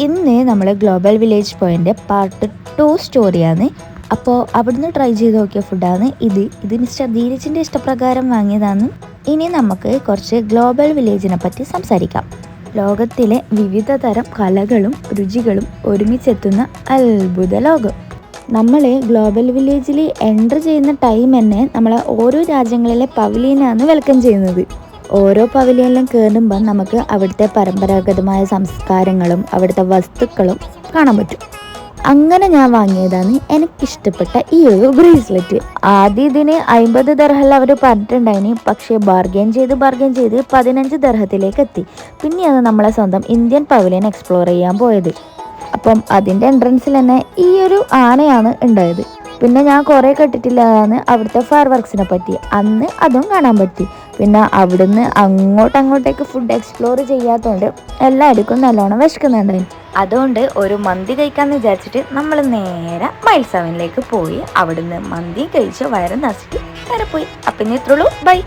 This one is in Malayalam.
ഇന്ന് നമ്മൾ ഗ്ലോബൽ വില്ലേജ് പോയിൻ്റെ പാർട്ട് 2 സ്റ്റോറിയാണ്. അപ്പോൾ അവിടുന്ന് ട്രൈ ചെയ്ത് നോക്കിയ ഫുഡാണ് ഇത് മിസ്റ്റർ ധീരജിൻ്റെ ഇഷ്ടപ്രകാരം വാങ്ങിയതാണ്. ഇനി നമുക്ക് കുറച്ച് ഗ്ലോബൽ വില്ലേജിനെ പറ്റി സംസാരിക്കാം. ലോകത്തിലെ വിവിധ തരം കലകളും രുചികളും ഒരുമിച്ചെത്തുന്ന അത്ഭുത ലോകം. നമ്മൾ ഗ്ലോബൽ വില്ലേജിൽ എൻ്റർ ചെയ്യുന്ന ടൈം തന്നെ നമ്മളെ ഓരോ രാജ്യങ്ങളിലെ പവലിയനാണ് വെൽക്കം ചെയ്യുന്നത്. ഓരോ പവലിയനിലും കയറുമ്പോൾ നമുക്ക് അവിടുത്തെ പരമ്പരാഗതമായ സംസ്കാരങ്ങളും അവിടുത്തെ വസ്തുക്കളും കാണാൻ പറ്റും. അങ്ങനെ ഞാൻ വാങ്ങിയതാണ് എനിക്കിഷ്ടപ്പെട്ട ഈ ഒരു ബ്രേസ്ലെറ്റ്. ആദ്യം ഇതിന് 50 ദർഹം അവർ പറഞ്ഞിട്ടുണ്ടായിന്, പക്ഷേ ബാർഗെയിൻ ചെയ്ത് 15 ദർഹത്തിലേക്ക് എത്തി. പിന്നെയാണ് നമ്മളെ സ്വന്തം ഇന്ത്യൻ പവലിയൻ എക്സ്പ്ലോർ ചെയ്യാൻ പോയത്. അപ്പം അതിൻ്റെ എൻട്രൻസിൽ തന്നെ ഈ ഒരു ആനയാണ് ഉണ്ടായത്. പിന്നെ ഞാൻ കുറേ കേട്ടിട്ടില്ലതാണ് അവിടുത്തെ ഫയർ വർക്സിനെ പറ്റി. അന്ന് അതും കാണാൻ പറ്റി. പിന്നെ അവിടുന്ന് അങ്ങോട്ടേക്ക് ഫുഡ് എക്സ്പ്ലോർ ചെയ്യാത്തതുകൊണ്ട് എല്ലാവർക്കും നല്ലോണം വിശക്കുന്നുണ്ടായിരുന്നു. അതുകൊണ്ട് ഒരു മന്തി കഴിക്കാമെന്ന് വിചാരിച്ചിട്ട് നമ്മൾ നേരെ മൈൽ 7ലേക്ക് പോയി. അവിടുന്ന് മന്തി കഴിച്ച് വയറ് നിറച്ചിട്ട് നേരെ പോയി. അപ്പം ഇത്രയുള്ളൂ. ബൈ.